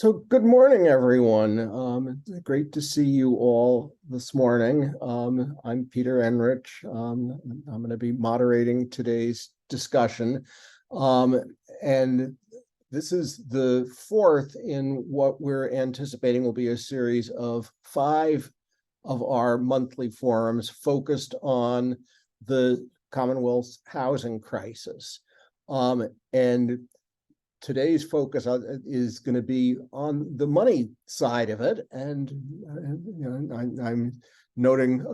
So good morning, everyone. It's great to see you all this morning. I'm Peter Enrich. I'm going to be moderating today's discussion. And this is the fourth in what we're anticipating will be a series of 5 of our monthly forums focused on the Commonwealth's housing crisis. And today's focus is going to be on the money side of it, and I'm noting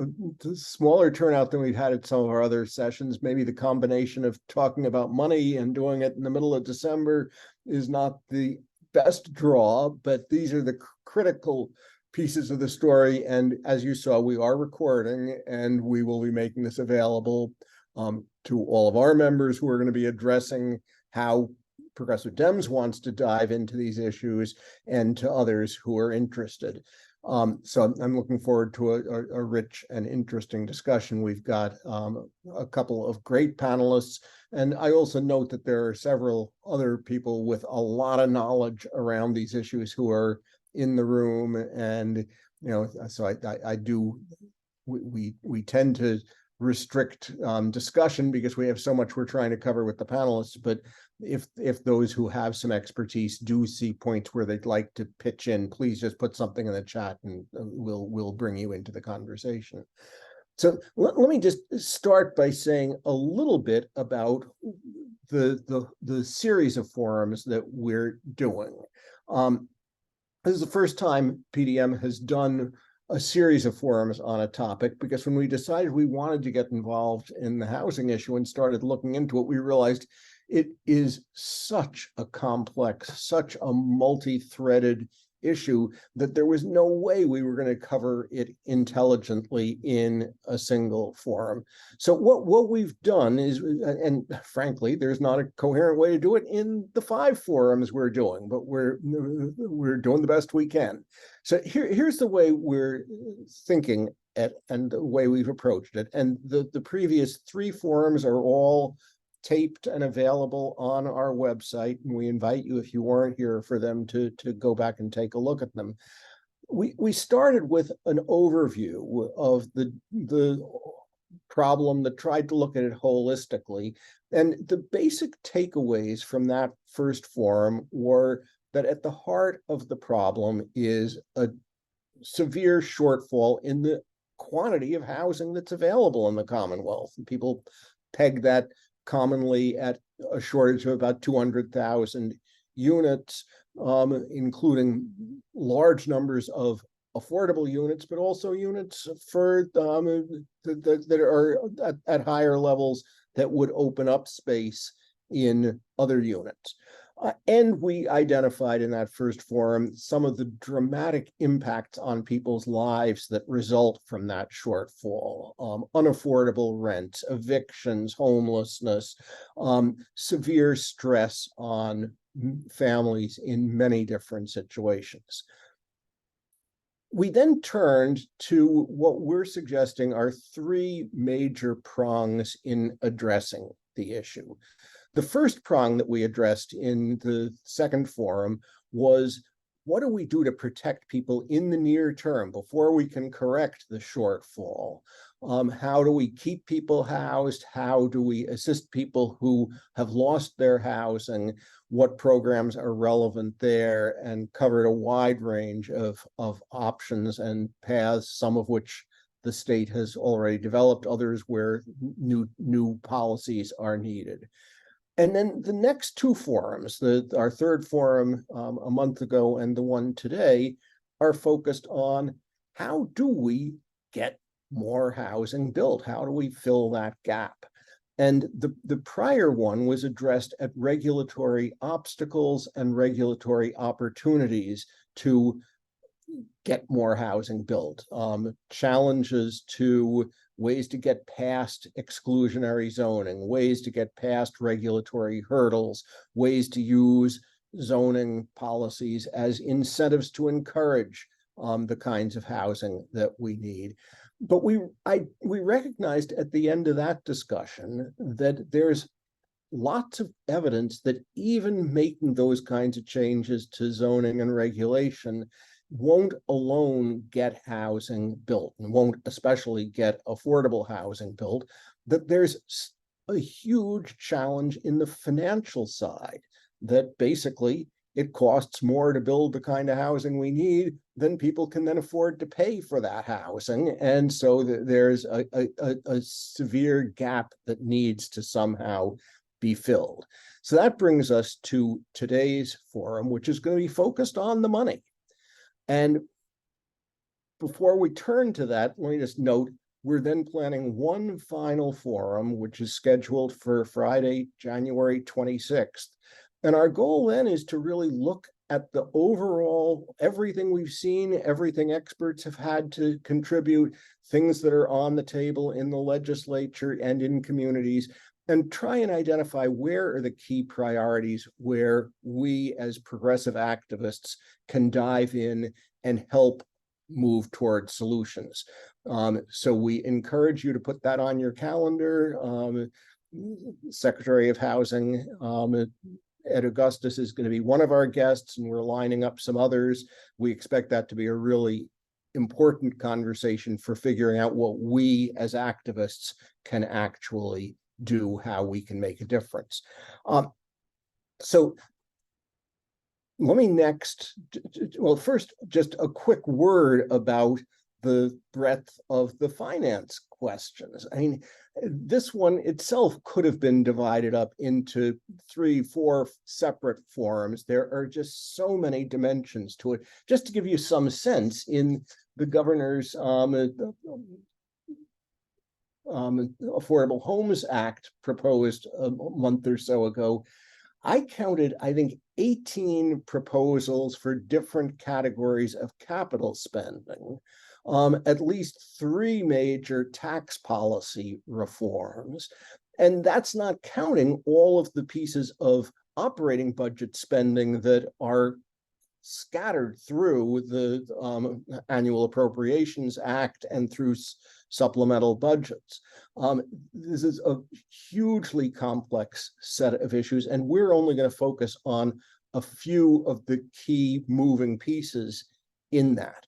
a smaller turnout than we've had at some of our other sessions. Maybe the combination of talking about money and doing it in the middle of December is not the best draw, but these are the critical pieces of the story. And as you saw, we are recording, and we will be making this available to all of our members who are going to be addressing how Progressive Dems wants to dive into these issues, and to others who are interested. So I'm looking forward to a rich and interesting discussion. We've got a couple of great panelists, and I also note that there are several other people with a lot of knowledge around these issues who are in the room. And so we tend to restrict discussion because we have so much we're trying to cover with the panelists. But if those who have some expertise do see points where they'd like to pitch in, please just put something in the chat, and we'll bring you into the conversation. So let me just start by saying a little bit about the series of forums that we're doing. This is the first time PDM has done a series of forums on a topic, because when we decided we wanted to get involved in the housing issue and started looking into it, we realized it is such a complex, such a multi-threaded issue that there was no way we were going to cover it intelligently in a single forum. So what we've done is, and frankly, there's not a coherent way to do it in the 5 forums we're doing, but we're doing the best we can. So here's the way we're thinking and the way we've approached it. And the previous 3 forums are all taped and available on our website, and we invite you, if you weren't here for them, to go back and take a look at them. We started with an overview of the problem that tried to look at it holistically, and the basic takeaways from that first forum were that at the heart of the problem is a severe shortfall in the quantity of housing that's available in the Commonwealth. And people peg that commonly at a shortage of about 200,000 units, including large numbers of affordable units, but also units for that are at higher levels that would open up space in other units. And we identified in that first forum some of the dramatic impacts on people's lives that result from that shortfall: unaffordable rent, evictions, homelessness, severe stress on families in many different situations. We then turned to what we're suggesting are 3 major prongs in addressing the issue. The first prong that we addressed in the second forum was, what do we do to protect people in the near term before we can correct the shortfall? How do we keep people housed? How do we assist people who have lost their housing? What programs are relevant there? And covered a wide range of options and paths, some of which the state has already developed, others where new policies are needed. And then the next 2 forums, our third forum a month ago and the one today, are focused on how do we get more housing built? How do we fill that gap? And the prior one was addressed at regulatory obstacles and regulatory opportunities to get more housing built, challenges to ways to get past exclusionary zoning, ways to get past regulatory hurdles, ways to use zoning policies as incentives to encourage the kinds of housing that we need. But we recognized at the end of that discussion that there's lots of evidence that even making those kinds of changes to zoning and regulation won't alone get housing built, and won't especially get affordable housing built, that there's a huge challenge in the financial side, that basically it costs more to build the kind of housing we need than people can then afford to pay for that housing. And so there's a severe gap that needs to somehow be filled. So that brings us to today's forum, which is going to be focused on the money. And before we turn to that, let me just note, we're then planning one final forum, which is scheduled for Friday, January 26th. And our goal then is to really look at the overall, everything we've seen, everything experts have had to contribute, things that are on the table in the legislature and in communities, and try and identify where are the key priorities where we as progressive activists can dive in and help move toward solutions. So we encourage you to put that on your calendar. Secretary of Housing, Ed Augustus, is going to be one of our guests, and we're lining up some others. We expect that to be a really important conversation for figuring out what we as activists can actually do, how we can make a difference. So let me first, just a quick word about the breadth of the finance questions. I mean, this one itself could have been divided up into 3-4 separate forums. There are just so many dimensions to it. Just to give you some sense, in the governor's Affordable Homes Act proposed a month or so ago, I counted, I think, 18 proposals for different categories of capital spending, at least 3 major tax policy reforms. And that's not counting all of the pieces of operating budget spending that are scattered through the Annual Appropriations Act and through supplemental budgets. This is a hugely complex set of issues, and we're only going to focus on a few of the key moving pieces in that.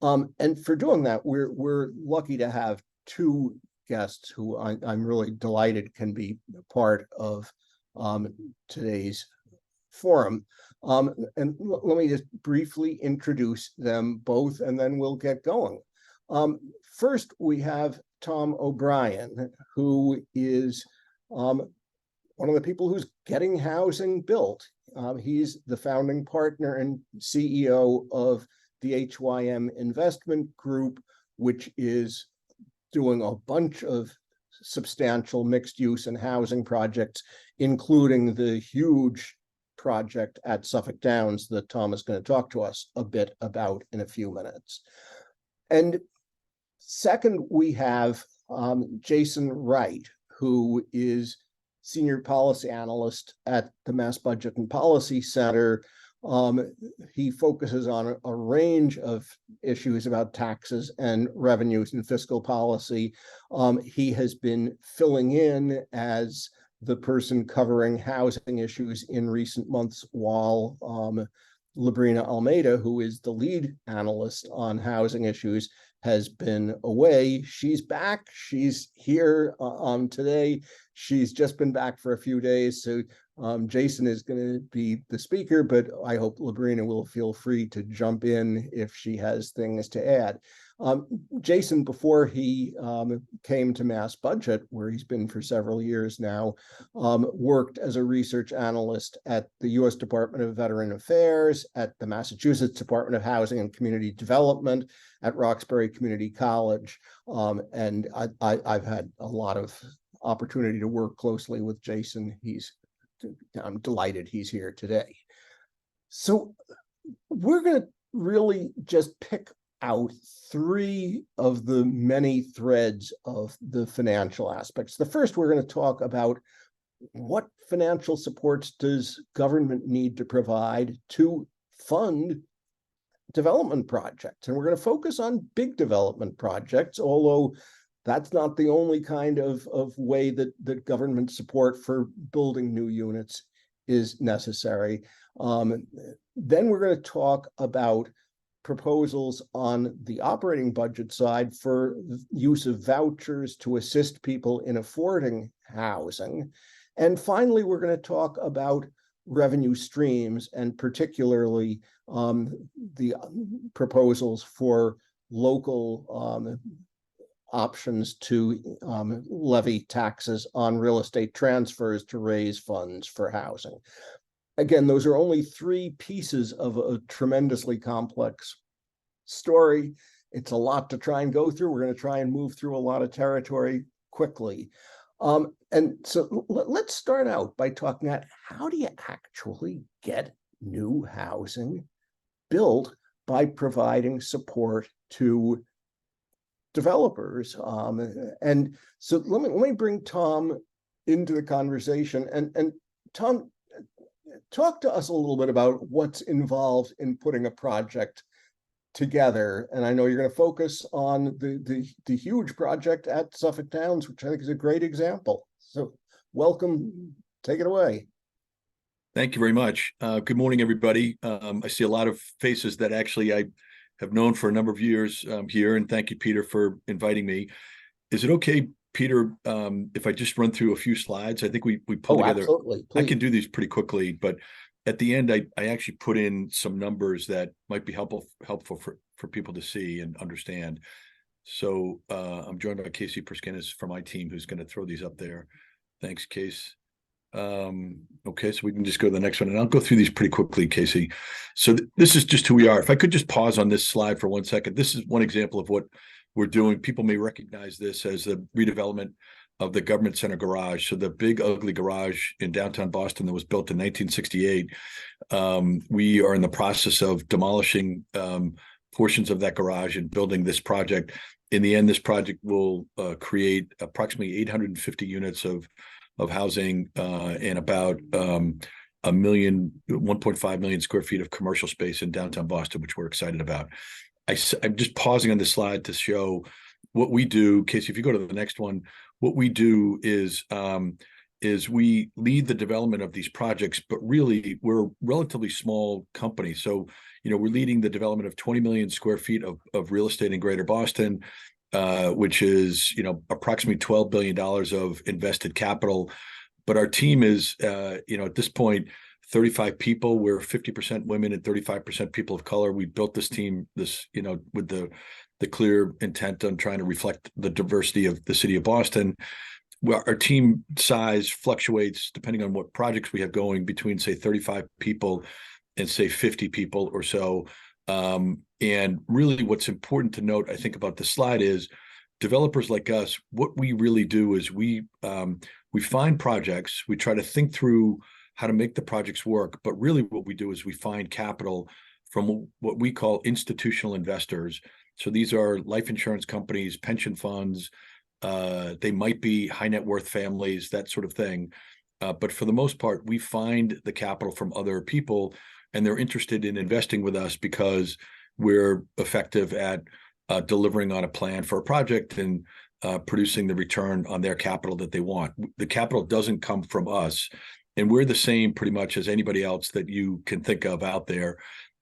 And for doing that, we're lucky to have 2 guests who I'm really delighted can be part of today's forum. And let me just briefly introduce them both, and then we'll get going. First, we have Tom O'Brien, who is one of the people who's getting housing built. He's the founding partner and CEO of the HYM Investment Group, which is doing a bunch of substantial mixed use and housing projects, including the huge project at Suffolk Downs that Tom is going to talk to us a bit about in a few minutes. And second, we have Jason Wright, who is Senior Policy Analyst at the Mass Budget and Policy Center. He focuses on a range of issues about taxes and revenues and fiscal policy. He has been filling in as the person covering housing issues in recent months, while Labrina Almeida, who is the lead analyst on housing issues, has been away. She's back. She's here today. She's just been back for a few days. So Jason is going to be the speaker, but I hope Labrina will feel free to jump in if she has things to add. Jason, before he came to Mass Budget, where he's been for several years now, worked as a research analyst at the U.S. Department of Veteran Affairs, at the Massachusetts Department of Housing and Community Development, at Roxbury Community College, and I've had a lot of opportunity to work closely with Jason. I'm delighted he's here today. So we're going to really just pick out 3 of the many threads of the financial aspects. The first, we're going to talk about what financial supports does government need to provide to fund development projects. And we're going to focus on big development projects, although that's not the only kind of way that government support for building new units is necessary. Then we're going to talk about proposals on the operating budget side for use of vouchers to assist people in affording housing. And finally, we're going to talk about revenue streams, and particularly the proposals for local options to levy taxes on real estate transfers to raise funds for housing. Again, those are only three pieces of a tremendously complex story. It's a lot to try and go through. We're going to try and move through a lot of territory quickly. And so let's start out by talking about how do you actually get new housing built by providing support to developers. And so let me bring Tom into the conversation. And Tom, talk to us a little bit about what's involved in putting a project together. And I know you're going to focus on the huge project at Suffolk Downs, which I think is a great example. So welcome, take it away. Thank you very much. Good morning, everybody. I see a lot of faces that actually I have known for a number of years here, and thank you, Peter, for inviting me. Is it okay, Peter, if I just run through a few slides? I think we pulled together. Absolutely. I can do these pretty quickly, but at the end, I actually put in some numbers that might be helpful for people to see and understand. So I'm joined by Casey Perskinis from my team, who's going to throw these up there. Thanks, Case. Okay, so we can just go to the next one, and I'll go through these pretty quickly, Casey. So this is just who we are. If I could just pause on this slide for 1 second. This is one example of what we're doing. People may recognize this as the redevelopment of the government center garage. So the big ugly garage in downtown Boston that was built in 1968. We are in the process of demolishing portions of that garage and building this project. In the end, this project will create approximately 850 units of housing and about 1.5 million square feet of commercial space in downtown Boston, which we're excited about. I'm just pausing on this slide to show what we do. Casey, if you go to the next one, what we do is we lead the development of these projects, but really we're a relatively small company. So, we're leading the development of 20 million square feet of real estate in Greater Boston, which is, approximately $12 billion of invested capital. But our team is, at this point, 35 people. We're 50% women and 35% people of color. We built this team, with the clear intent on trying to reflect the diversity of the city of Boston. Well, our team size fluctuates depending on what projects we have going, between, say, 35 people and, say, 50 people or so. And really what's important to note, I think, about the slide is developers like us, what we really do is we find projects, we try to think through how to make the projects work, but really what we do is we find capital from what we call institutional investors. So these are life insurance companies, pension funds, they might be high net worth families, that sort of thing. But for the most part, we find the capital from other people, and they're interested in investing with us because we're effective at delivering on a plan for a project and producing the return on their capital that they want. The capital doesn't come from us, and we're the same pretty much as anybody else that you can think of out there.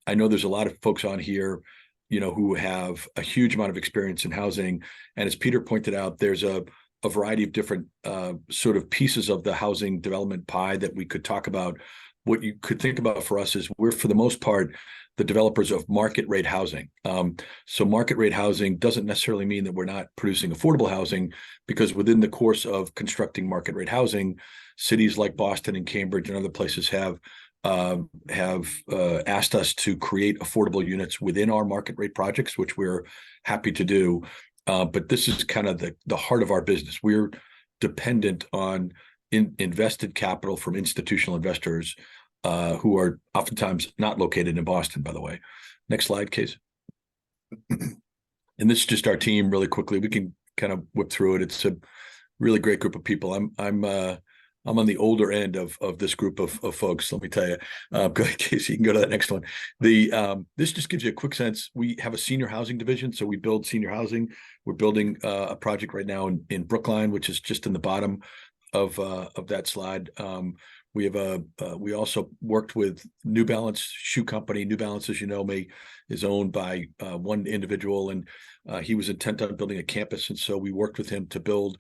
I know there's a lot of folks on here, who have a huge amount of experience in housing. And as Peter pointed out, there's a variety of different sort of pieces of the housing development pie that we could talk about. What you could think about for us is we're, for the most part, the developers of market rate housing. So market rate housing doesn't necessarily mean that we're not producing affordable housing, because within the course of constructing market rate housing, cities like Boston and Cambridge and other places have asked us to create affordable units within our market rate projects, which we're happy to do. But this is kind of the heart of our business. We're dependent on invested capital from institutional investors who are oftentimes not located in Boston, by the way. Next slide, Case. And this is just our team really quickly. We can kind of whip through it. It's a really great group of people. I'm I'm on the older end of this group of folks. Let me tell you. Go ahead, Casey. You can go to that next one. This just gives you a quick sense. We have a senior housing division, so we build senior housing. We're building a project right now in Brookline, which is just in the bottom of that slide. We also worked with New Balance Shoe Company. New Balance, as you know, is owned by one individual, and he was intent on building a campus, and so we worked with him to build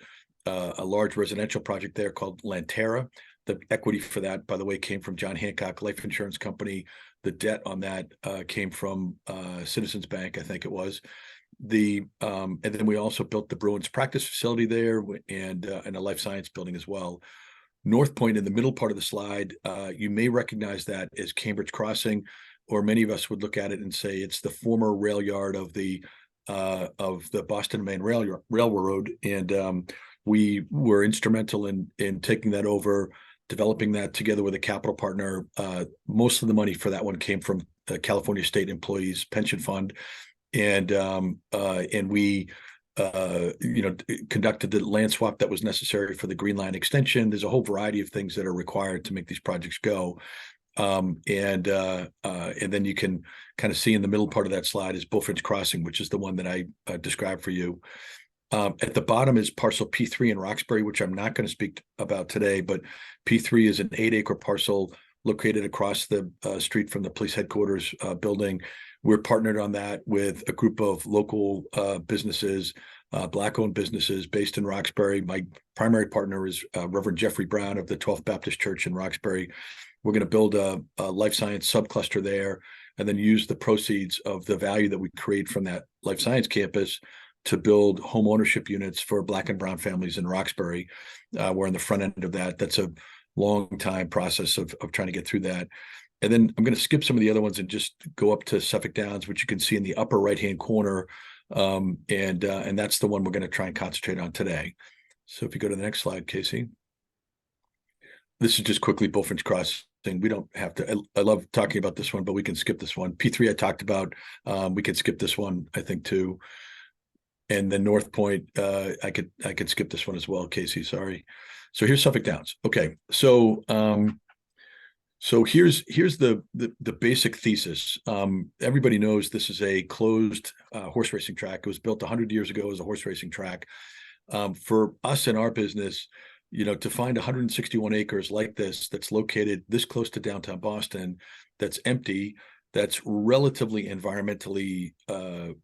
a large residential project there called Lantera. The equity for that, by the way, came from John Hancock Life Insurance Company. The debt on that came from Citizens Bank, I think it was. And then we also built the Bruins practice facility there and a life science building as well. North Point in the middle part of the slide, you may recognize that as Cambridge Crossing, or many of us would look at it and say it's the former rail yard of the Boston Main Railroad, and we were instrumental in taking that over, developing that together with a capital partner. Most of the money for that one came from the California State Employees Pension Fund, and we conducted the land swap that was necessary for the Green Line extension. There's a whole variety of things that are required to make these projects go. And then you can kind of see in the middle part of that slide is Bullfinch Crossing, which is the one that I described for you. At the bottom is parcel P3 in Roxbury, which I'm not going to speak about today, but P3 is an 8-acre parcel located across the street from the police headquarters building. We're partnered on that with a group of local businesses, Black-owned businesses based in Roxbury. My primary partner is Reverend Jeffrey Brown of the 12th Baptist Church in Roxbury. We're going to build a life science subcluster there and then use the proceeds of the value that we create from that life science campus to build home ownership units for Black and brown families in Roxbury. We're on the front end of that. That's a long time process of trying to get through that. And then I'm going to skip some of the other ones and just go up to Suffolk Downs, which you can see in the upper right-hand corner. And that's the one we're going to try and concentrate on today. So if you go to the next slide, Casey. This is just quickly Bullfinch Crossing. We don't have to, I love talking about this one, but we can skip this one. P3 I talked about. We could skip this one, I think, too. And then North Point, I could skip this one as well, Casey, sorry. So here's Suffolk Downs. Okay, so here's the basic thesis. Everybody knows this is a closed horse racing track. It was built 100 years ago as a horse racing track. For us in our business, to find 161 acres like this, that's located this close to downtown Boston, that's empty, that's relatively environmentally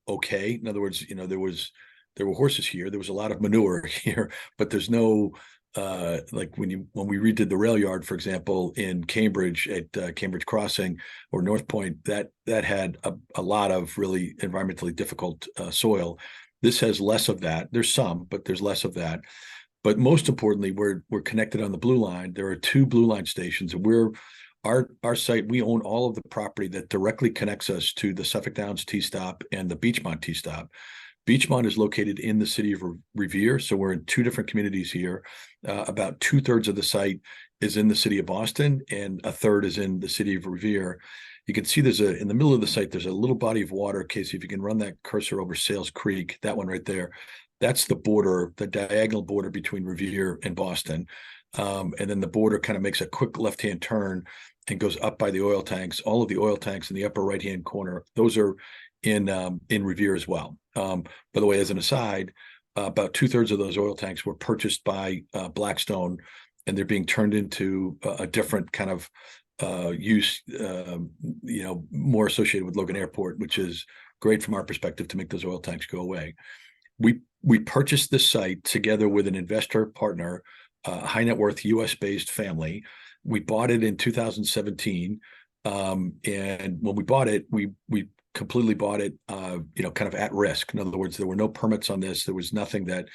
okay. In other words, there were horses here, there was a lot of manure here, but there's no like when we redid the rail yard, for example, in Cambridge at Cambridge Crossing or North Point, that had a lot of really environmentally difficult soil. This has less of that. There's some, but there's less of that. But most importantly, we're connected on the Blue Line. There are 2 Blue Line stations, and our site, we own all of the property that directly connects us to the Suffolk Downs T-stop and the Beachmont T-stop. Beachmont is located in the city of Revere, so we're in 2 different communities here. About 2/3 of the site is in the city of Boston, and 1/3 is in the city of Revere. You can see in the middle of the site, there's a little body of water. Casey, if you can run that cursor over Sales Creek, that one right there, that's the border, the diagonal border between Revere and Boston. And then the border kind of makes a quick left-hand turn and goes up by the oil tanks. All of the oil tanks in the upper right-hand corner, those are in Revere as well. By the way, as an aside, about 2/3 of those oil tanks were purchased by Blackstone, and they're being turned into a different kind of use, more associated with Logan Airport, which is great from our perspective to make those oil tanks go away. We purchased this site together with an investor partner, high net worth US-based family. We bought it in 2017, and when we bought it, we completely bought it, kind of at risk. In other words, there were no permits on this. There was nothing that,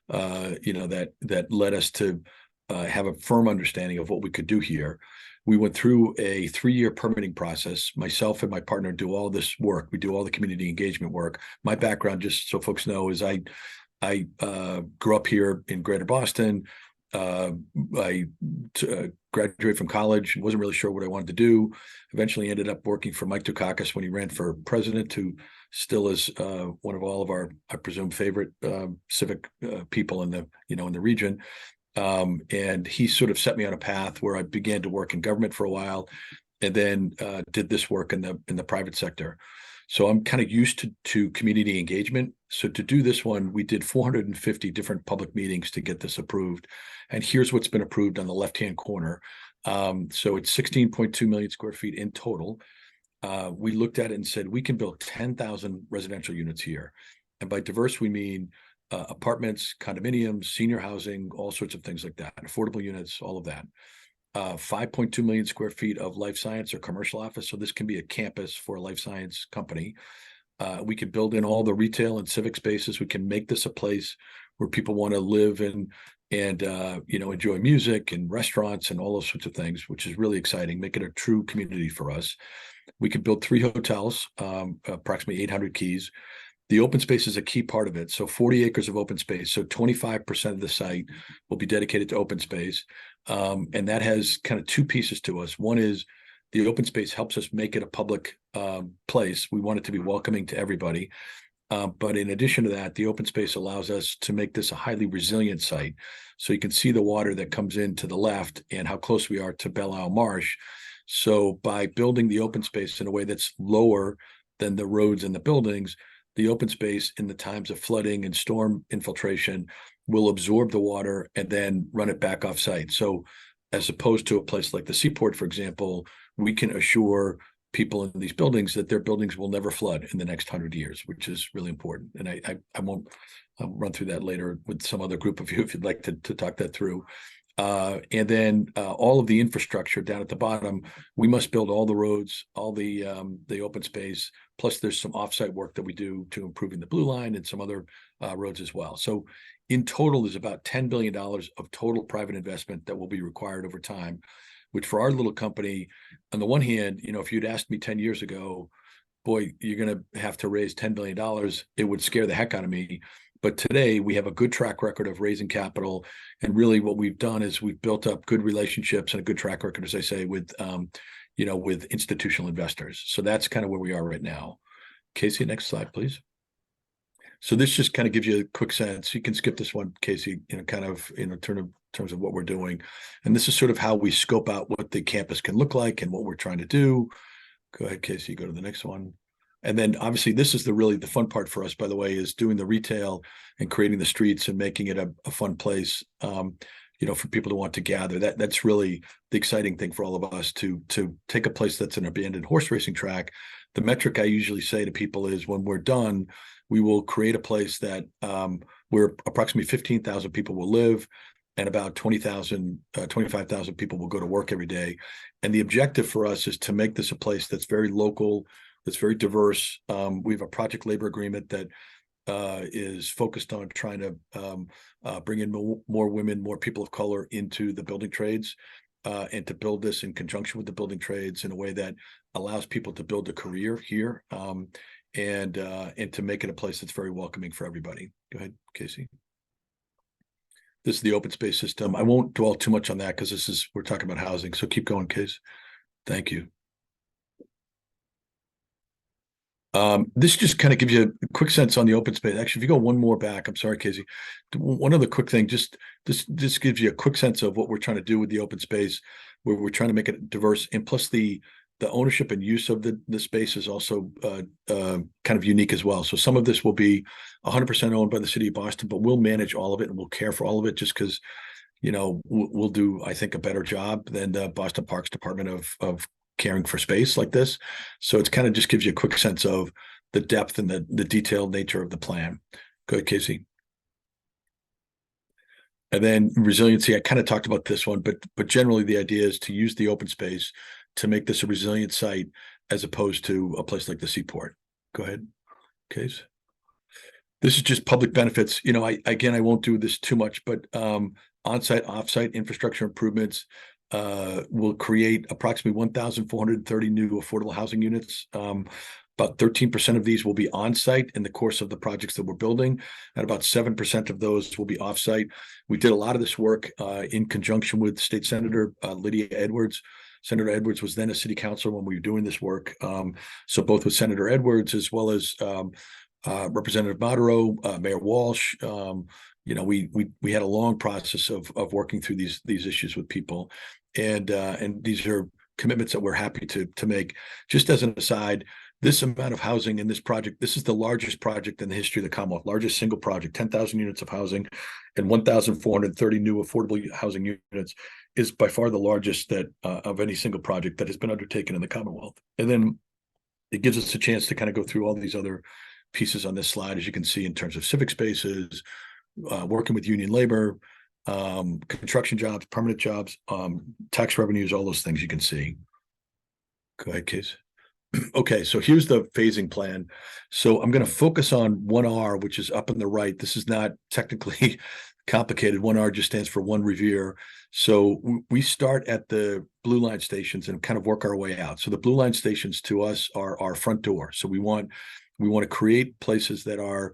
that led us to have a firm understanding of what we could do here. We went through a 3-year permitting process. Myself and my partner do all this work. We do all the community engagement work. My background, just so folks know, is I grew up here in Greater Boston. I graduated from college and wasn't really sure what I wanted to do. Eventually ended up working for Mike Dukakis when he ran for president, who still is one of all of our, I presume, favorite civic people in the, in the region. And he sort of set me on a path where I began to work in government for a while, and then did this work in the private sector. So I'm kind of used to community engagement. So to do this one, we did 450 different public meetings to get this approved. And here's what's been approved on the left-hand corner. So it's 16.2 million square feet in total. We looked at it and said, we can build 10,000 residential units here. And by diverse, we mean apartments, condominiums, senior housing, all sorts of things like that, affordable units, all of that. 5.2 million square feet of life science or commercial office. So this can be a campus for a life science company. We can build in all the retail and civic spaces. We can make this a place where people want to live and enjoy music and restaurants and all those sorts of things, which is really exciting. Make it a true community for us. We can build 3 hotels, approximately 800 keys. The open space is a key part of it. So 40 acres of open space. So 25% of the site will be dedicated to open space. And that has kind of 2 pieces to us. One is the open space helps us make it a public place. We want it to be welcoming to everybody. But in addition to that, the open space allows us to make this a highly resilient site. So you can see the water that comes in to the left and how close we are to Belle Isle Marsh. So by building the open space in a way that's lower than the roads and the buildings, the open space in the times of flooding and storm infiltration will absorb the water and then run it back off site. So as opposed to a place like the Seaport, for example, we can assure people in these buildings that their buildings will never flood in the next 100 years, which is really important. And I'll run through that later with some other group of you if you'd like to talk that through. And then all of the infrastructure down at the bottom, we must build all the roads, all the open space, plus there's some offsite work that we do to improving the Blue Line and some other roads as well. So in total, there's about $10 billion of total private investment that will be required over time, which for our little company, on the one hand, if you'd asked me 10 years ago, boy, you're going to have to raise $10 billion, it would scare the heck out of me. But today we have a good track record of raising capital. And really what we've done is we've built up good relationships and a good track record, as I say, with institutional investors. So that's kind of where we are right now. Casey, next slide, please. So this just kind of gives you a quick sense. You can skip this one, Casey, in terms of what we're doing. And this is sort of how we scope out what the campus can look like and what we're trying to do. Go ahead, Casey, go to the next one. And then obviously this is really the fun part for us, by the way, is doing the retail and creating the streets and making it a fun place, for people to want to gather. That's really the exciting thing for all of us to take a place that's an abandoned horse racing track. The metric I usually say to people is when we're done, we will create a place that where approximately 15,000 people will live and about 25,000 people will go to work every day. And the objective for us is to make this a place that's very local, that's very diverse. We have a project labor agreement that is focused on trying to bring in more women, more people of color into the building trades, and to build this in conjunction with the building trades in a way that allows people to build a career here, and to make it a place that's very welcoming for everybody. Go ahead, Casey. This is the open space system. I won't dwell too much on that because we're talking about housing. So keep going, Case. Thank you. This just kind of gives you a quick sense on the open space. Actually, if you go one more back, I'm sorry, Casey. One other quick thing, this gives you a quick sense of what we're trying to do with the open space, where we're trying to make it diverse, and plus the ownership and use of the space is also kind of unique as well. So some of this will be 100% owned by the city of Boston, but we'll manage all of it and we'll care for all of it just because, we'll do, I think, a better job than the Boston Parks Department of caring for space like this. So it's kind of just gives you a quick sense of the depth and the detailed nature of the plan. Go ahead, Casey. And then resiliency, I kind of talked about this one, but generally the idea is to use the open space to make this a resilient site as opposed to a place like the Seaport. Go ahead, Case. This is just public benefits. I won't do this too much, but on-site, off-site infrastructure improvements will create approximately 1,430 new affordable housing units. About 13% of these will be on-site in the course of the projects that we're building, and about 7% of those will be off-site. We did a lot of this work in conjunction with State Senator Lydia Edwards. Senator Edwards was then a city councilor when we were doing this work. So both with Senator Edwards as well as Representative Modero, Mayor Walsh, we had a long process of working through these issues with people, and these are commitments that we're happy to make. Just as an aside, this amount of housing in this project, this is the largest project in the history of the Commonwealth, largest single project, 10,000 units of housing and 1,430 new affordable housing units, is by far the largest that of any single project that has been undertaken in the Commonwealth. And then it gives us a chance to kind of go through all these other pieces on this slide, as you can see, in terms of civic spaces, working with union labor, construction jobs, permanent jobs, tax revenues, all those things you can see. Go ahead, Case. Okay, so here's the phasing plan. So I'm going to focus on 1R, which is up on the right. This is not technically complicated. 1R just stands for One Revere. So we start at the blue line stations and kind of work our way out. So the blue line stations to us are our front door. So we want to create places that are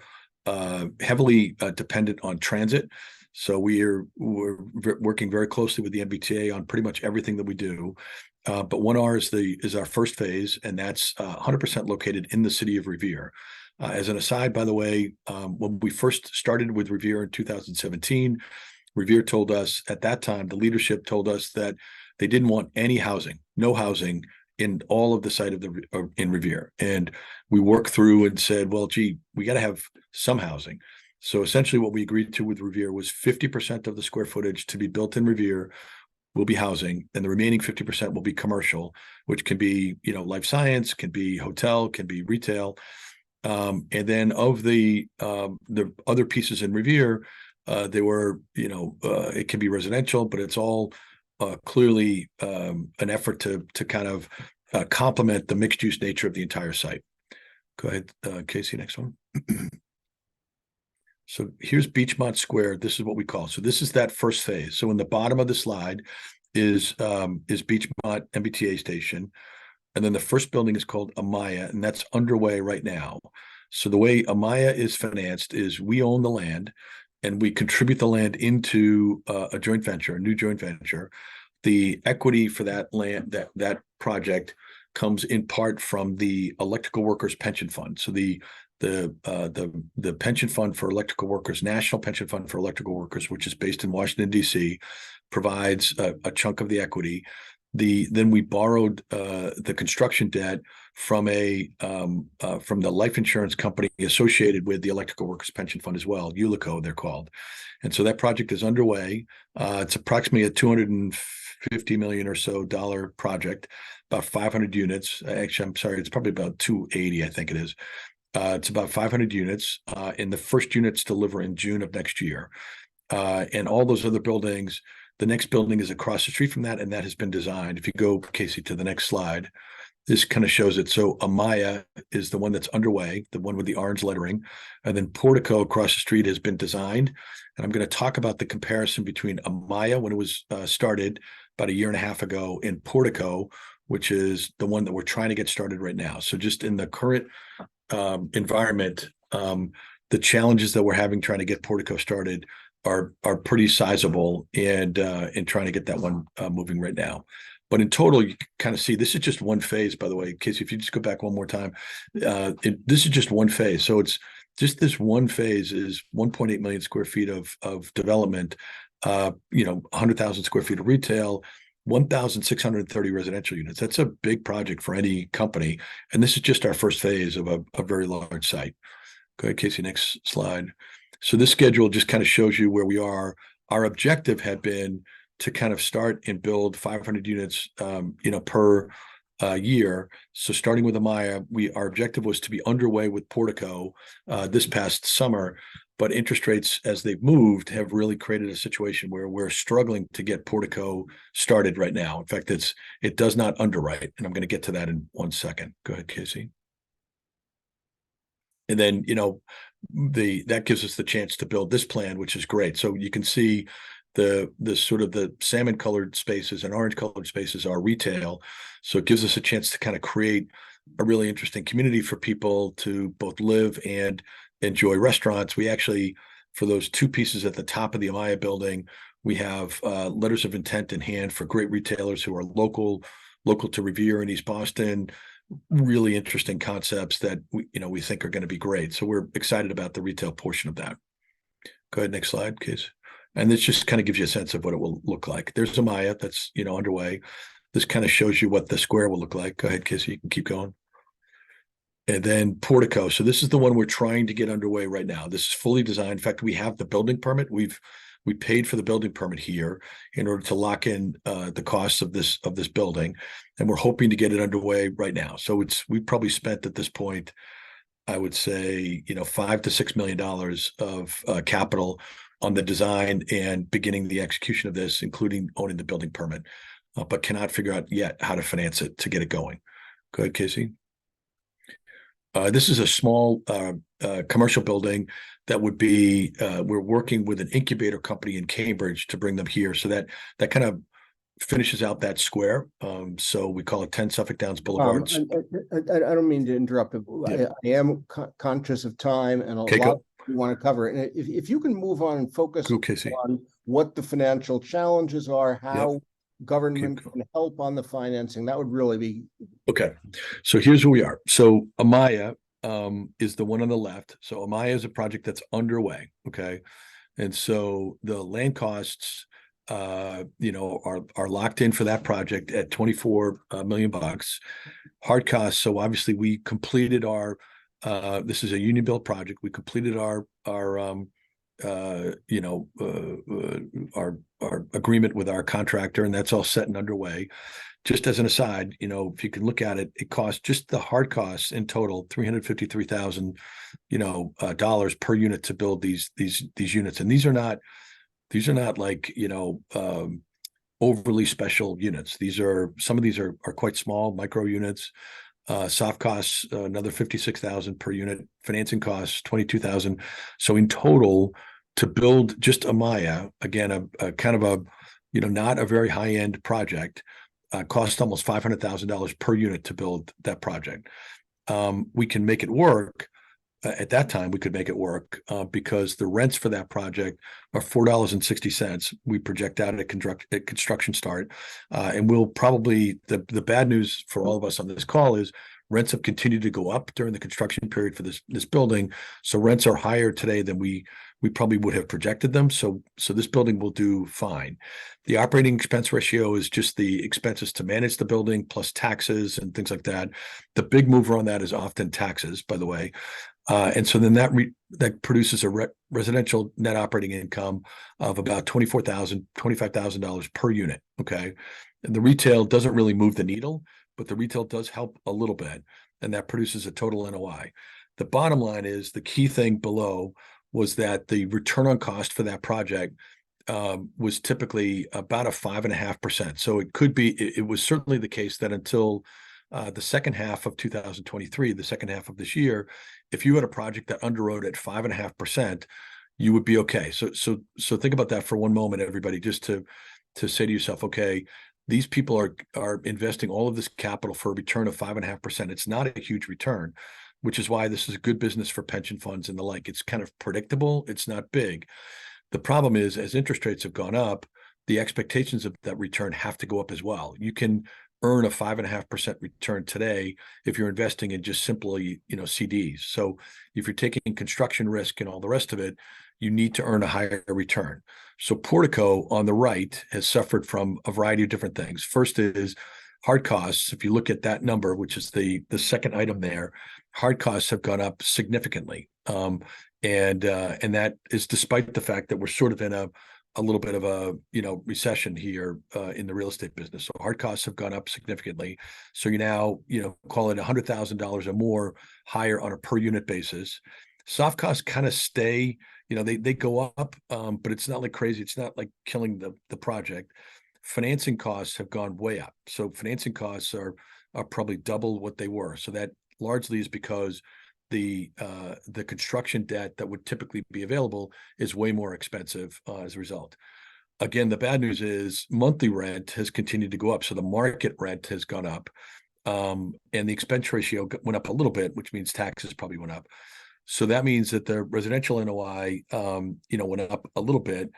heavily dependent on transit. So we're working very closely with the MBTA on pretty much everything that we do. But 1R is our first phase, and that's 100% located in the city of Revere. As an aside, by the way, when we first started with Revere in 2017, Revere told us at that time, the leadership told us that they didn't want any housing, no housing in all of the site in Revere. And we worked through and said, well, gee, we got to have some housing. So essentially what we agreed to with Revere was 50% of the square footage to be built in Revere will be housing, and the remaining 50% will be commercial, which can be, life science, can be hotel, can be retail. And then of the other pieces in Revere, they were, it can be residential, but it's all clearly an effort to kind of complement the mixed use nature of the entire site. Go ahead, Casey, next one. So here's Beachmont Square. This is what we call. So this is that first phase. So in the bottom of the slide is Beachmont MBTA station. And then the first building is called Amaya, and that's underway right now. So the way Amaya is financed is we own the land and we contribute the land into a joint venture, a new joint venture. The equity for that land, that project comes in part from the Electrical Workers Pension Fund. So the pension fund for electrical workers, National Pension Fund for Electrical Workers, which is based in Washington, D.C., provides a chunk of the equity. Then we borrowed the construction debt from the life insurance company associated with the Electrical Workers Pension Fund as well, ULICO, they're called. And so that project is underway. It's approximately a $250 million or so project, about 500 units. Actually, I'm sorry, it's probably about 280, I think it is. It's about 500 units, and the first units deliver in June of next year. And all those other buildings, the next building is across the street from that, and that has been designed. If you go, Casey, to the next slide, this kind of shows it. So Amaya is the one that's underway, the one with the orange lettering, and then Portico across the street has been designed. And I'm going to talk about the comparison between Amaya when it was started about a year and a half ago, and Portico, which is the one that we're trying to get started right now. So just in the current environment, the challenges that we're having trying to get Portico started are pretty sizable, and trying to get that one moving right now. But in total, you can kind of see this is just one phase, by the way. Casey, if you just go back one more time, this is just one phase. So it's just this one phase is 1.8 million square feet of development, 100,000 square feet of retail, 1,630 residential units. That's a big project for any company. And this is just our first phase of a very large site. Go ahead, Casey, next slide. So this schedule just kind of shows you where we are. Our objective had been to kind of start and build 500 units, per year. So starting with Amaya, our objective was to be underway with Portico this past summer. But interest rates, as they've moved, have really created a situation where we're struggling to get Portico started right now. In fact, it does not underwrite, and I'm going to get to that in 1 second. Go ahead, Casey. And then, that gives us the chance to build this plan, which is great. So you can see the sort of the salmon colored spaces and orange colored spaces are retail. So it gives us a chance to kind of create a really interesting community for people to both live and enjoy restaurants. We actually, for those two pieces at the top of the Amaya building, we have letters of intent in hand for great retailers who are local to Revere and East Boston. Really interesting concepts that we think are going to be great. So we're excited about the retail portion of that. Go ahead, next slide, Case. And this just kind of gives you a sense of what it will look like. There's a Maya that's, underway. This kind of shows you what the square will look like. Go ahead, Casey, you can keep going. And then Portico. So this is the one we're trying to get underway right now. This is fully designed. In fact, we have the building permit. We paid for the building permit here in order to lock in the costs of this building, and we're hoping to get it underway right now. So we've probably spent at this point, I would say, $5 to $6 million of capital on the design and beginning the execution of this, including owning the building permit, but cannot figure out yet how to finance it to get it going. Go ahead, Casey. This is a small commercial building that would be, we're working with an incubator company in Cambridge to bring them here. So that kind of finishes out that square. So we call it 10 Suffolk Downs Boulevard. I don't mean to interrupt, but Yeah. I am conscious of time and a Okay, lot go. we want to cover. And if you can move on and focus Go, Casey. on what the financial challenges are, how Yep. government can help on the financing, that would really be. Okay. So here's where we are. So Amaya is the one on the left. So Amaya is a project that's underway. Okay. And so the land costs, are locked in for that project at 24 million bucks. Hard costs. So obviously we completed our, this is a union built project. We completed our agreement with our contractor, and that's all set and underway. Just as an aside, if you can look at it, it costs just the hard costs in total $353,000, dollars per unit to build these units, and these are not like overly special units. Some of these are quite small micro units. Soft costs another $56,000 per unit. Financing costs $22,000. So in total, to build just Amaya, again, a kind of a not a very high end project, cost almost $500,000 per unit to build that project. We can make it work. At that time, we could make it work because the rents for that project are $4.60. We project out at construction start, and we'll probably the bad news for all of us on this call is rents have continued to go up during the construction period for this building. So rents are higher today than we probably would have projected them. So this building will do fine. The operating expense ratio is just the expenses to manage the building plus taxes and things like that. The big mover on that is often taxes, by the way. And so then that produces a residential net operating income of about $25,000 per unit. Okay. And the retail doesn't really move the needle, but the retail does help a little bit. And that produces a total NOI. The bottom line is the key thing below was that the return on cost for that project was typically about a 5.5%. So it was certainly the case that until the second half of 2023, the second half of this year, if you had a project that underwrote at 5.5%, you would be okay. So think about that for one moment, everybody, just to say to yourself, okay, these people are investing all of this capital for a return of 5.5%. It's not a huge return, which is why this is a good business for pension funds and the like. It's kind of predictable. It's not big. The problem is, as interest rates have gone up, the expectations of that return have to go up as well. You can earn a 5.5% return today if you're investing in just simply, CDs. So if you're taking construction risk and all the rest of it, you need to earn a higher return. So Portico on the right has suffered from a variety of different things. First is hard costs. If you look at that number, which is the second item there, hard costs have gone up significantly. And that is despite the fact that we're sort of in a little bit of a recession here in the real estate business. So hard costs have gone up significantly. So you now call it $100,000 or more higher on a per unit basis. Soft costs kind of stay, they go up, but it's not like crazy. It's not like killing the project. Financing costs have gone way up. So financing costs are probably double what they were. So that largely is because the construction debt that would typically be available is way more expensive as a result. Again, the bad news is monthly rent has continued to go up. So the market rent has gone up, and the expense ratio went up a little bit, which means taxes probably went up. So that means that the residential NOI, went up a little bit.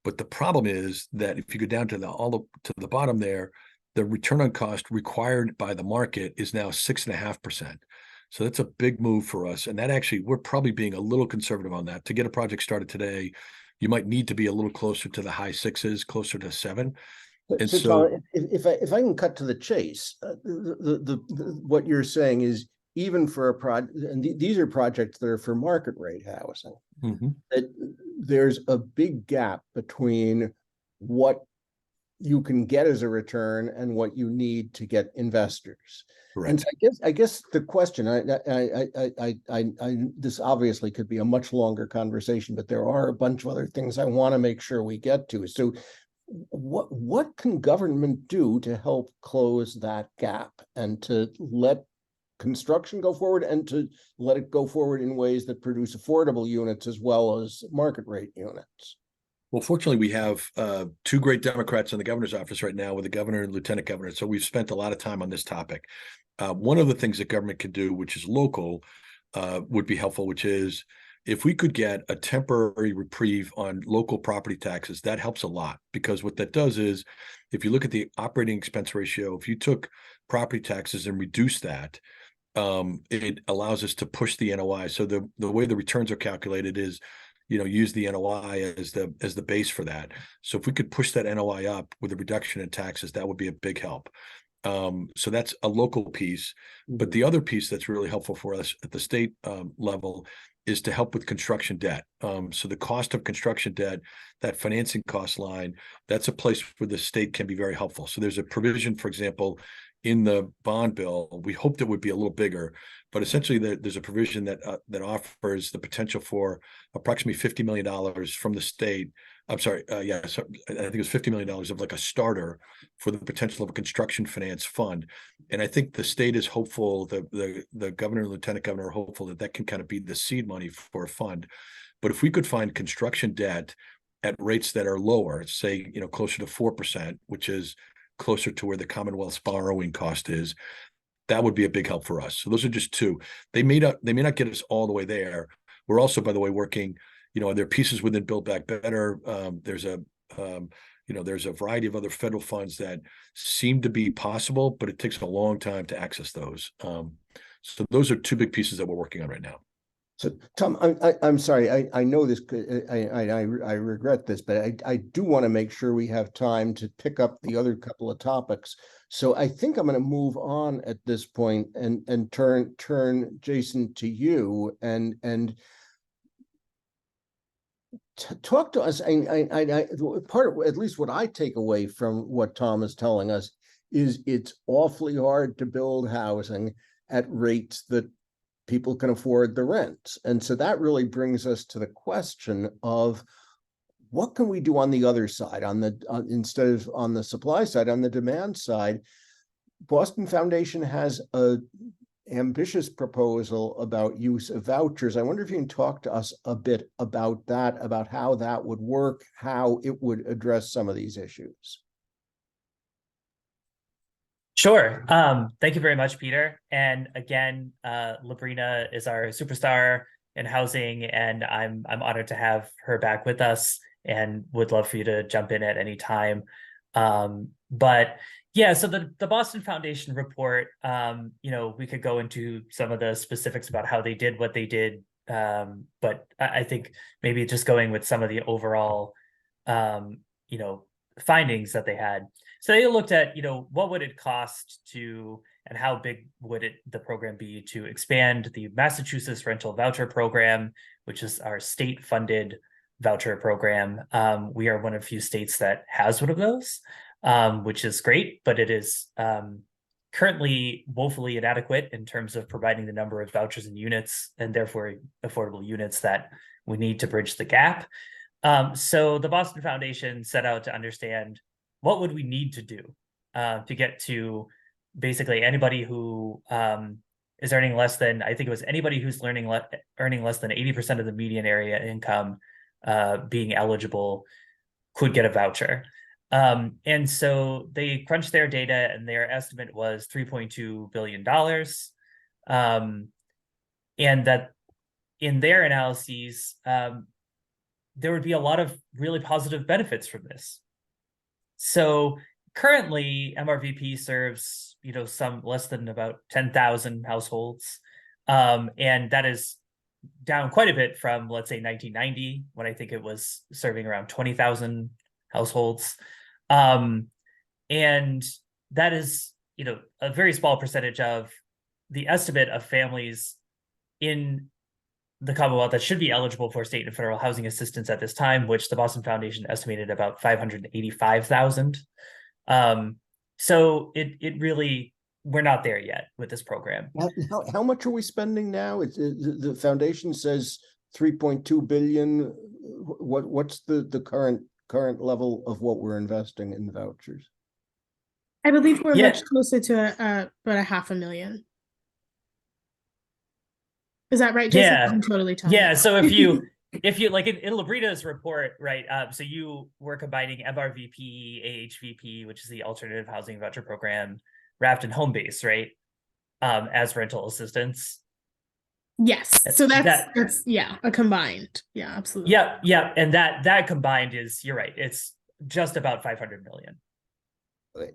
But the problem is that if you go down to the bottom there, the return on cost required by the market is now 6.5%. So that's a big move for us. And that actually, we're probably being a little conservative on that. To get a project started today, you might need to be a little closer to the high sixes, closer to 7. And So, so, Tom, if I can cut to the chase, what you're saying is even for a project, and these are projects that are for market rate housing, that there's a big gap between what you can get as a return and what you need to get investors. And correct. so I guess the question, this obviously could be a much longer conversation, but there are a bunch of other things I want to make sure we get to. So what can government do to help close that gap and to let construction go forward and to let it go forward in ways that produce affordable units as well as market rate units? Well, fortunately, we have 2 great Democrats in the governor's office right now with the governor and lieutenant governor. So we've spent a lot of time on this topic. One of the things that government can do, which is local, would be helpful, which is if we could get a temporary reprieve on local property taxes, that helps a lot, because what that does is if you look at the operating expense ratio, if you took property taxes and reduce that, it allows us to push the NOI. So the way the returns are calculated is, use the NOI as the base for that. So if we could push that NOI up with a reduction in taxes, that would be a big help. So that's a local piece. But the other piece that's really helpful for us at the state level is to help with construction debt. So the cost of construction debt, that financing cost line, that's a place where the state can be very helpful. So there's a provision, for example, in the bond bill. We hoped it would be a little bigger, but essentially there's a provision that offers the potential for approximately $50 million from the state. I'm sorry, so I think it was $50 million of like a starter for the potential of a construction finance fund. And I think the state is hopeful, the governor and lieutenant governor are hopeful that can kind of be the seed money for a fund. But if we could find construction debt at rates that are lower, say, closer to 4%, which is closer to where the Commonwealth's borrowing cost is, that would be a big help for us. So those are just 2. They may not get us all the way there. We're also, by the way, working, there are pieces within Build Back Better. There's a variety of other federal funds that seem to be possible, but it takes a long time to access those. So those are 2 big pieces that we're working on right now. So, Tom, I'm sorry. I know this. I regret this, but I do want to make sure we have time to pick up the other couple of topics. So I think I'm going to move on at this point and turn Jason to you and talk to us. Part of at least what I take away from what Tom is telling us is it's awfully hard to build housing at rates that people can afford the rents. And so that really brings us to the question of what can we do on the other side, instead of on the supply side, on the demand side. Boston Foundation has a ambitious proposal about use of vouchers. I wonder if you can talk to us a bit about that, about how that would work, how it would address some of these issues. Sure. Thank you very much, Peter. And again, Labrina is our superstar in housing, and I'm honored to have her back with us and would love for you to jump in at any time. But yeah, so the Boston Foundation report, we could go into some of the specifics about how they did what they did. But I think maybe just going with some of the overall, findings that they had. So they looked at, what would it cost to, and how big would the program be to expand the Massachusetts Rental Voucher Program, which is our state-funded voucher program. We are one of few states that has one of those, which is great, but it is currently woefully inadequate in terms of providing the number of vouchers and units, and therefore affordable units that we need to bridge the gap. So the Boston Foundation set out to understand what would we need to do to get to basically anybody who is earning less than, I think it was anybody who's earning less than 80% of the median area income being eligible could get a voucher. And so they crunched their data, and their estimate was $3.2 billion. And that in their analyses, there would be a lot of really positive benefits from this. So currently, MRVP serves, some less than about 10,000 households. And that is down quite a bit from, let's say, 1990, when I think it was serving around 20,000 households. And that is, a very small percentage of the estimate of families in the Commonwealth that should be eligible for state and federal housing assistance at this time, which the Boston Foundation estimated about 585,000. So it really, we're not there yet with this program. How much are we spending now? The foundation says 3.2 billion. What's the current level of what we're investing in vouchers? I believe we're much closer to about 500,000. Is that right, Jason? Yeah, I'm totally telling yeah. you. So if you like in Labrina's report, right? So you were combining MRVP, AHVP, which is the Alternative Housing Voucher Program, RAFT, and Home Base, right? As rental assistance. Yes. So that's a combined. Yeah, absolutely. Yeah. And that combined is, you're right, it's just about 500 million. Right.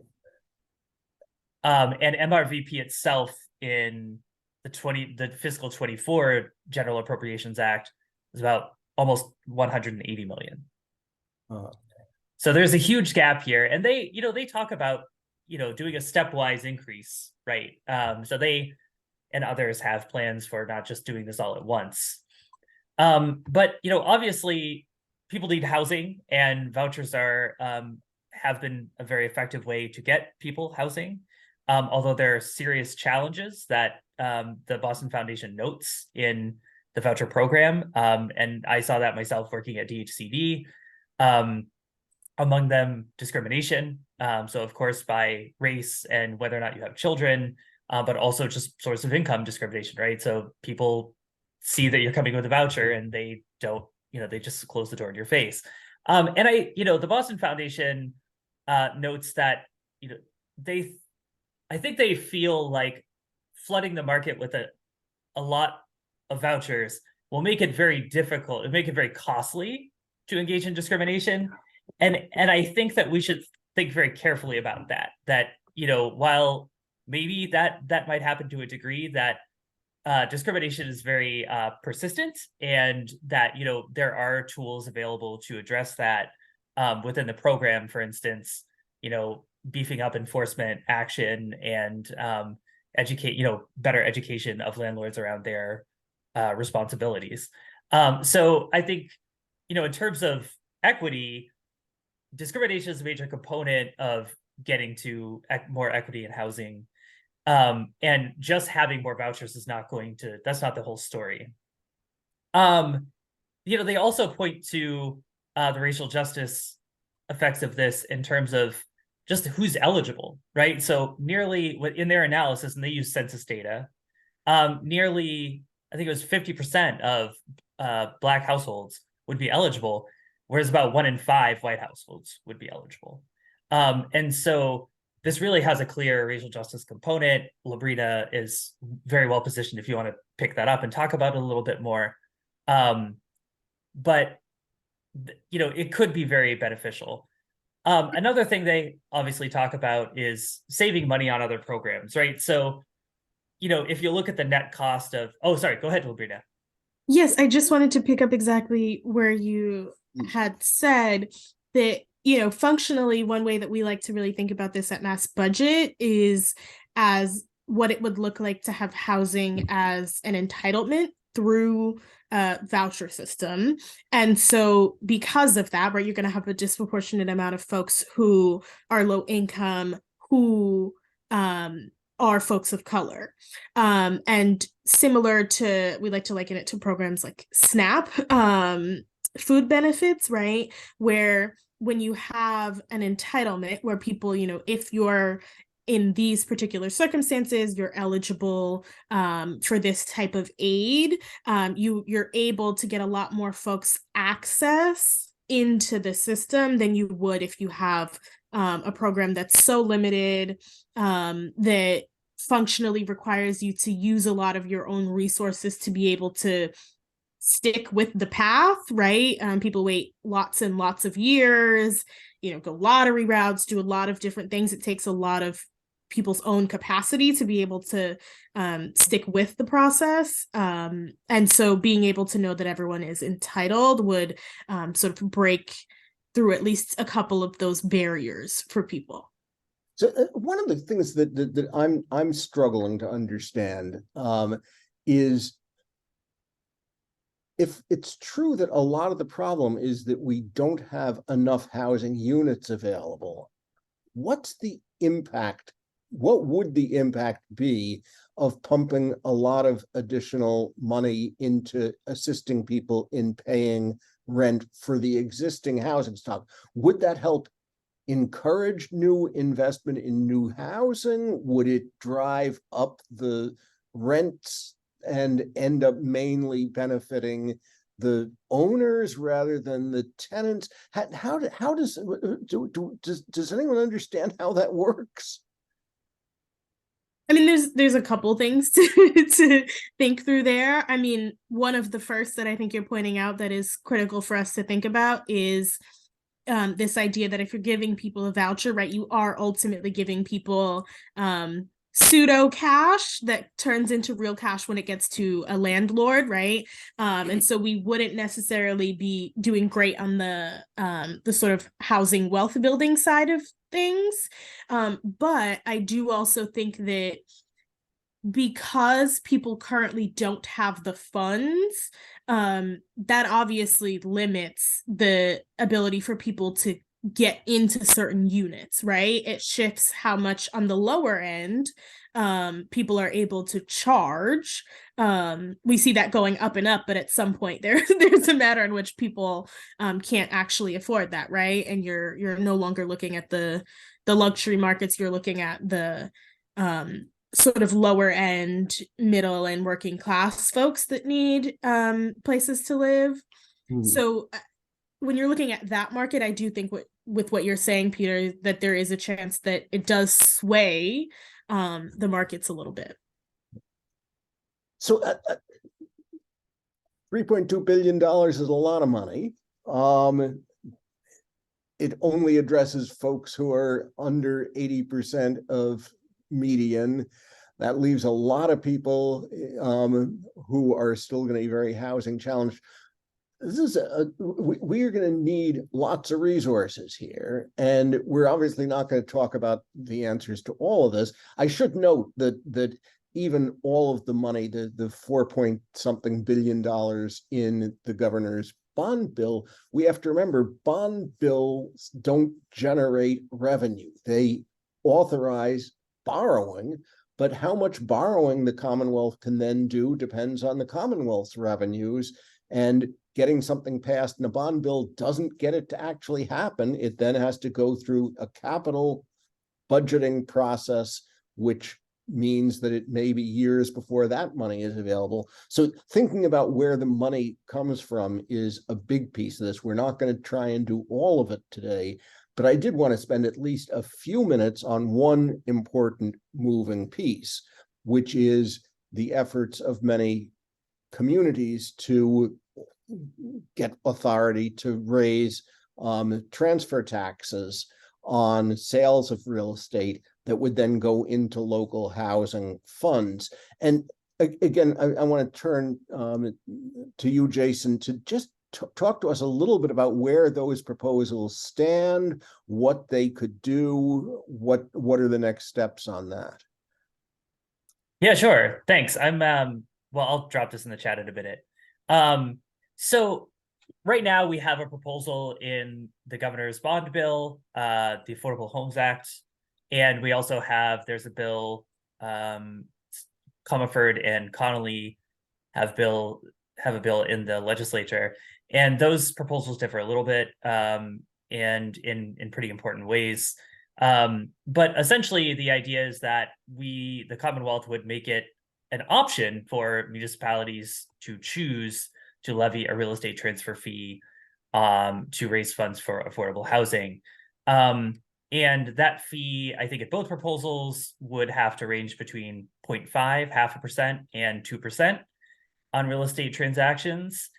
And MRVP itself in the fiscal 24 General Appropriations Act is about almost 180 million. So there's a huge gap here, and they talk about doing a stepwise increase, right? So they and others have plans for not just doing this all at once. But obviously people need housing, and vouchers have been a very effective way to get people housing. Although there are serious challenges that the Boston Foundation notes in the voucher program. And I saw that myself working at DHCD. Among them, discrimination. So of course, by race and whether or not you have children, but also just source of income discrimination, right? So people see that you're coming with a voucher and they don't, they just close the door in your face. And the Boston Foundation notes that, I think they feel like flooding the market with a lot of vouchers will make it very difficult and make it very costly to engage in discrimination. And I think that we should think very carefully about that, while maybe that might happen to a degree, that discrimination is very persistent, and that, there are tools available to address that within the program, for instance, beefing up enforcement action and better education of landlords around their responsibilities. So I think, in terms of equity, discrimination is a major component of getting to more equity in housing. And just having more vouchers is that's not the whole story. They also point to the racial justice effects of this in terms of just who's eligible, right? So nearly, in their analysis, and they use census data, nearly, I think it was 50% of Black households would be eligible, whereas about 1 in 5 white households would be eligible. And so this really has a clear racial justice component. Labrina is very well positioned if you want to pick that up and talk about it a little bit more. But it could be very beneficial. Another thing they obviously talk about is saving money on other programs, right? So, if you look at the net cost of, sorry, go ahead, Labrina. Yes, I just wanted to pick up exactly where you had said that, functionally, one way that we like to really think about this at Mass Budget is as what it would look like to have housing as an entitlement through a voucher system. And so because of that, right, you're going to have a disproportionate amount of folks who are low income, who are folks of color. And similar to, we like to liken it to programs like SNAP, food benefits, right? Where when you have an entitlement where people, if you're in these particular circumstances, you're eligible for this type of aid, you're able to get a lot more folks access into the system than you would if you have a program that's so limited that functionally requires you to use a lot of your own resources to be able to stick with the path, right? People wait lots and lots of years, go lottery routes, do a lot of different things. It takes a lot of people's own capacity to be able to stick with the process. And so being able to know that everyone is entitled would sort of break through at least a couple of those barriers for people. So one of the things that I'm struggling to understand is if it's true that a lot of the problem is that we don't have enough housing units available, what's the impact? What would the impact be of pumping a lot of additional money into assisting people in paying rent for the existing housing stock? Would that help encourage new investment in new housing? Would it drive up the rents and end up mainly benefiting the owners rather than the tenants? How does anyone understand how that works? I mean, there's a couple things to think through there. I mean, one of the first that I think you're pointing out that is critical for us to think about is this idea that if you're giving people a voucher, right, you are ultimately giving people pseudo cash that turns into real cash when it gets to a landlord, right? And so we wouldn't necessarily be doing great on the sort of housing wealth building side of things. But I do also think that because people currently don't have the funds, that obviously limits the ability for people to get into certain units, right? It shifts how much on the lower end people are able to charge. We see that going up and up, but at some point there's a matter in which people can't actually afford that, right? And you're no longer looking at the luxury markets, you're looking at the sort of lower end, middle and working class folks that need places to live. So when you're looking at that market, I do think with what you're saying, Peter, that there is a chance that it does sway the markets a little bit. So $3.2 billion is a lot of money. It only addresses folks who are under 80% of median. That leaves a lot of people who are still going to be very housing challenged. This is we are going to need lots of resources here, and we're obviously not going to talk about the answers to all of this. I should note that even all of the money, the 4-point-something billion in the governor's bond bill, we have to remember bond bills don't generate revenue. They authorize borrowing, but how much borrowing the Commonwealth can then do depends on the Commonwealth's revenues. And getting something passed in a bond bill doesn't get it to actually happen. It then has to go through a capital budgeting process, which means that it may be years before that money is available. So thinking about where the money comes from is a big piece of this. We're not going to try and do all of it today, but I did want to spend at least a few minutes on one important moving piece, which is the efforts of many communities to get authority to raise transfer taxes on sales of real estate that would then go into local housing funds. And again, I want to turn to you, Jason, to just talk to us a little bit about where those proposals stand, what they could do, what are the next steps on that? Yeah, sure. Thanks. Well, I'll drop this in the chat in a minute. So right now we have a proposal in the governor's bond bill, the Affordable Homes Act, and we also there's a bill, Comerford and Connolly have a bill in the legislature, and those proposals differ a little bit, and in pretty important ways. But essentially the idea is that the Commonwealth would make it an option for municipalities to choose to levy a real estate transfer fee to raise funds for affordable housing. And that fee, I think at both proposals, would have to range between 0.5%, 0.5%, and 2% on real estate transactions.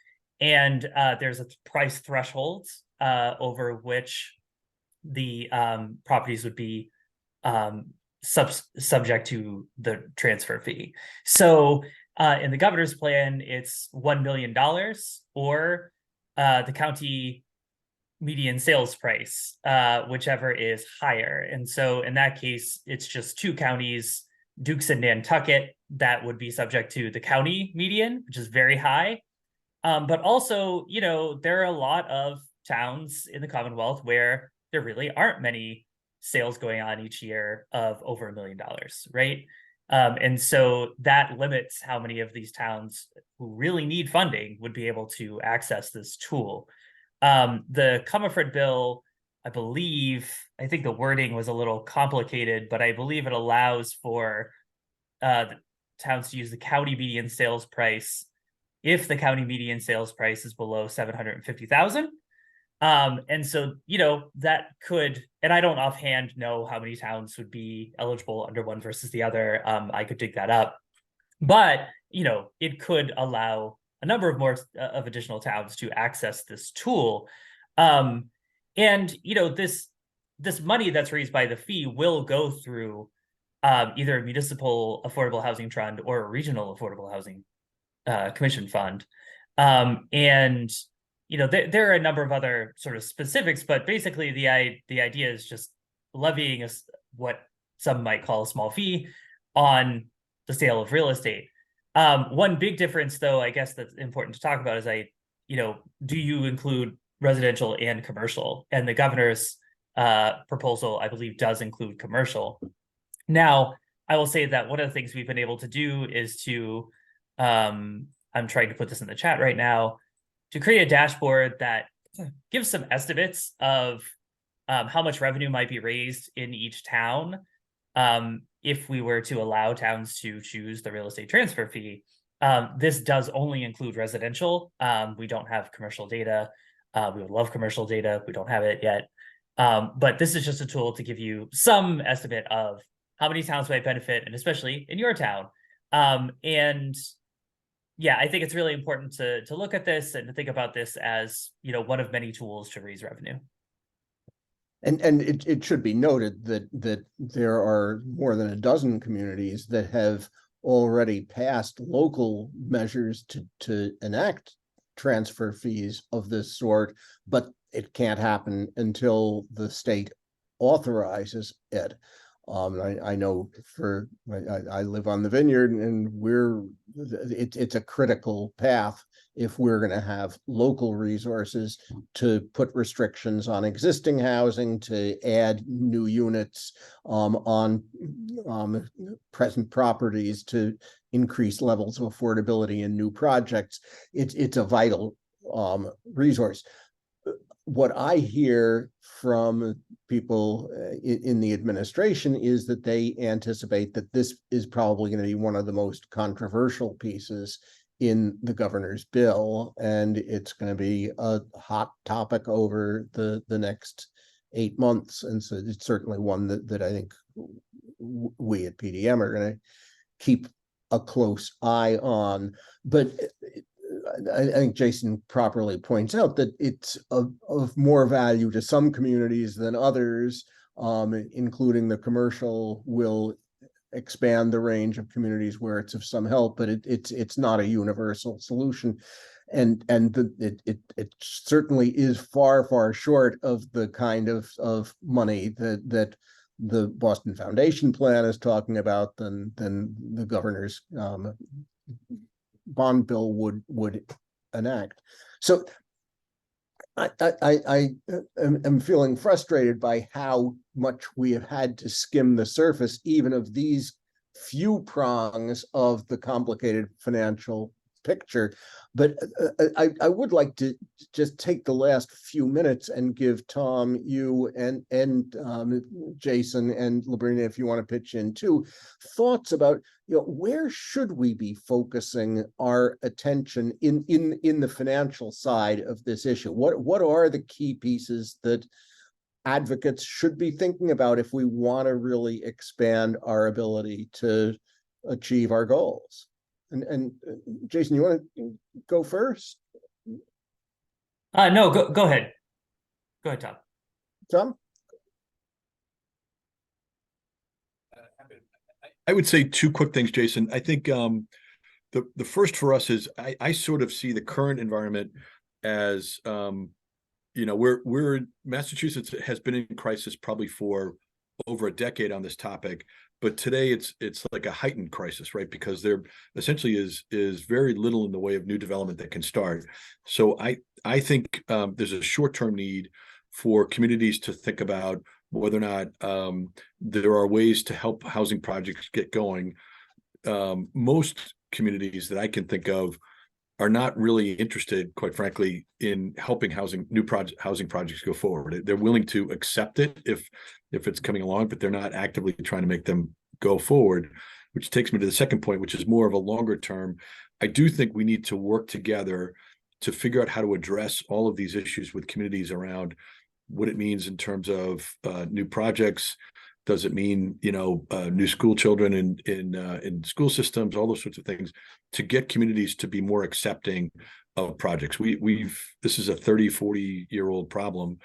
And there's a price threshold over which the properties would be subject to the transfer fee. So in the governor's plan, it's $1 million or the county median sales price, whichever is higher. And so in that case, it's just two counties, Dukes and Nantucket, that would be subject to the county median, which is very high. But also, you know, there are a lot of towns in the Commonwealth where there really aren't many sales going on each year of over $1 million, right? And so that limits how many of these towns who really need funding would be able to access this tool. The Comerford bill, I think the wording was a little complicated, but I believe it allows for the towns to use the county median sales price if the county median sales price is below 750,000. And so, you know, that could, and I don't offhand know how many towns would be eligible under one versus the other. I could dig that up, but, you know, it could allow a number of more of additional towns to access this tool. And, you know, this money that's raised by the fee will go through either a municipal affordable housing fund or a regional affordable housing commission fund. And, you know, there are a number of other sort of specifics, but basically the idea is just levying what some might call a small fee on the sale of real estate. One big difference, though, I guess that's important to talk about is do you include residential and commercial? And the governor's proposal, I believe, does include commercial. Now, I will say that one of the things we've been able to do is to, I'm trying to put this in the chat right now, to create a dashboard that gives some estimates of how much revenue might be raised in each town if we were to allow towns to choose the real estate transfer fee. This does only include residential. We don't have commercial data. We would love commercial data. We don't have it yet. But this is just a tool to give you some estimate of how many towns might benefit, and especially in your town. And yeah, I think it's really important to look at this and to think about this as, you know, one of many tools to raise revenue. And it should be noted that there are more than a dozen communities that have already passed local measures to enact transfer fees of this sort, but it can't happen until the state authorizes it. I know I live on the Vineyard, and it's a critical path if we're going to have local resources to put restrictions on existing housing, to add new units on present properties, to increase levels of affordability in new projects. It's a vital resource. What I hear from people in the administration is that they anticipate that this is probably going to be one of the most controversial pieces in the governor's bill, and it's going to be a hot topic over the next 8 months. And so it's certainly one that I think we at PDM are going to keep a close eye on. But I think Jason properly points out that it's of more value to some communities than others, including the commercial will expand the range of communities where it's of some help, but it's not a universal solution. And it certainly is far short of the kind of money that the Boston Foundation plan is talking about than the governor's bond bill would enact. So I am feeling frustrated by how much we have had to skim the surface, even of these few prongs of the complicated financial picture. But I would like to just take the last few minutes and give Tom, you and Jason and Labrina, if you want to pitch in too, thoughts about, you know, where should we be focusing our attention in the financial side of this issue? What are the key pieces that advocates should be thinking about if we want to really expand our ability to achieve our goals? And Jason, you want to go first? No, go ahead. Go ahead, Tom. Tom? I would say two quick things, Jason. I think the first for us is I sort of see the current environment as we're Massachusetts has been in crisis probably for over a decade on this topic, but today it's like a heightened crisis, right? Because there essentially is very little in the way of new development that can start. So I think there's a short-term need for communities to think about whether or not there are ways to help housing projects get going. Most communities that I can think of are not really interested, quite frankly, in helping housing projects go forward. They're willing to accept it if it's coming along, but they're not actively trying to make them go forward, which takes me to the second point, which is more of a longer term. I do think we need to work together to figure out how to address all of these issues with communities around what it means in terms of new projects. Does it mean, new school children in school systems, all those sorts of things, to get communities to be more accepting of projects? This is a 30, 40-year-old problem.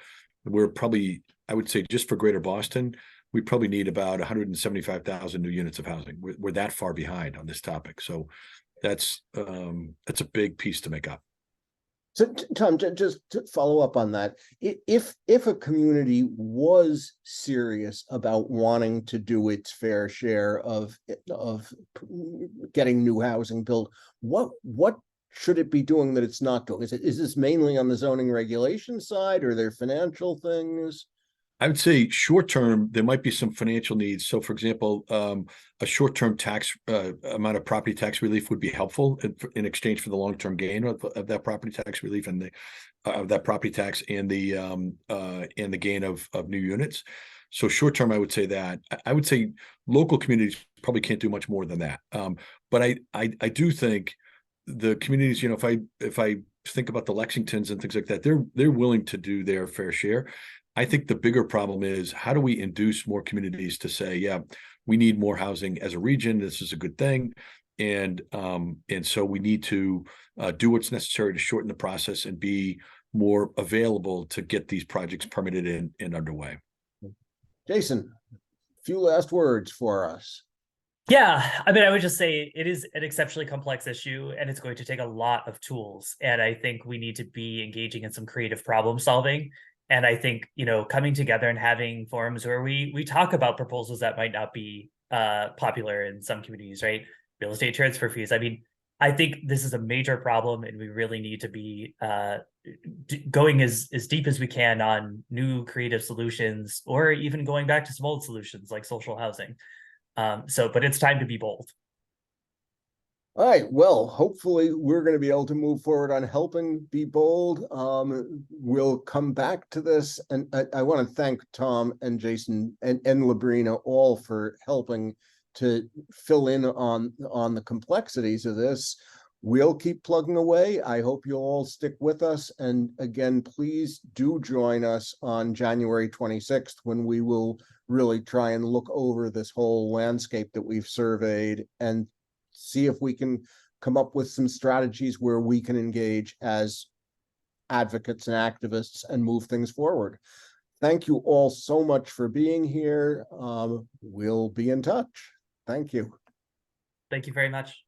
We're probably, I would say, just for Greater Boston, we probably need about 175,000 new units of housing. We're that far behind on this topic. So that's a big piece to make up. So, Tom, just to follow up on that, if a community was serious about wanting to do its fair share of getting new housing built, what should it be doing that it's not doing? Is this mainly on the zoning regulation side, or are there financial things? I would say short term, there might be some financial needs. So, for example, a short term tax amount of property tax relief would be helpful in exchange for the long term gain of that property tax relief and of that property tax and the gain of new units. So, short term, I would say that. I would say local communities probably can't do much more than that. But I do think the communities, if I think about the Lexingtons and things like that, they're willing to do their fair share. I think the bigger problem is, how do we induce more communities to say, yeah, we need more housing as a region. This is a good thing. And so we need to do what's necessary to shorten the process and be more available to get these projects permitted and underway. Jason, a few last words for us. Yeah, I mean, I would just say it is an exceptionally complex issue, and it's going to take a lot of tools. And I think we need to be engaging in some creative problem solving. And I think, coming together and having forums where we talk about proposals that might not be popular in some communities, right? Real estate transfer fees. I mean, I think this is a major problem, and we really need to be going as deep as we can on new creative solutions, or even going back to some old solutions like social housing. But it's time to be bold. All right, well, hopefully we're going to be able to move forward on helping be bold. We'll come back to this, and I want to thank Tom and Jason and Labrina all for helping to fill in on the complexities of this. We'll keep plugging away. I hope you'll all stick with us. And again, please do join us on January 26th, when we will really try and look over this whole landscape that we've surveyed and see if we can come up with some strategies where we can engage as advocates and activists and move things forward. Thank you all so much for being here. We'll be in touch. Thank you. Thank you very much.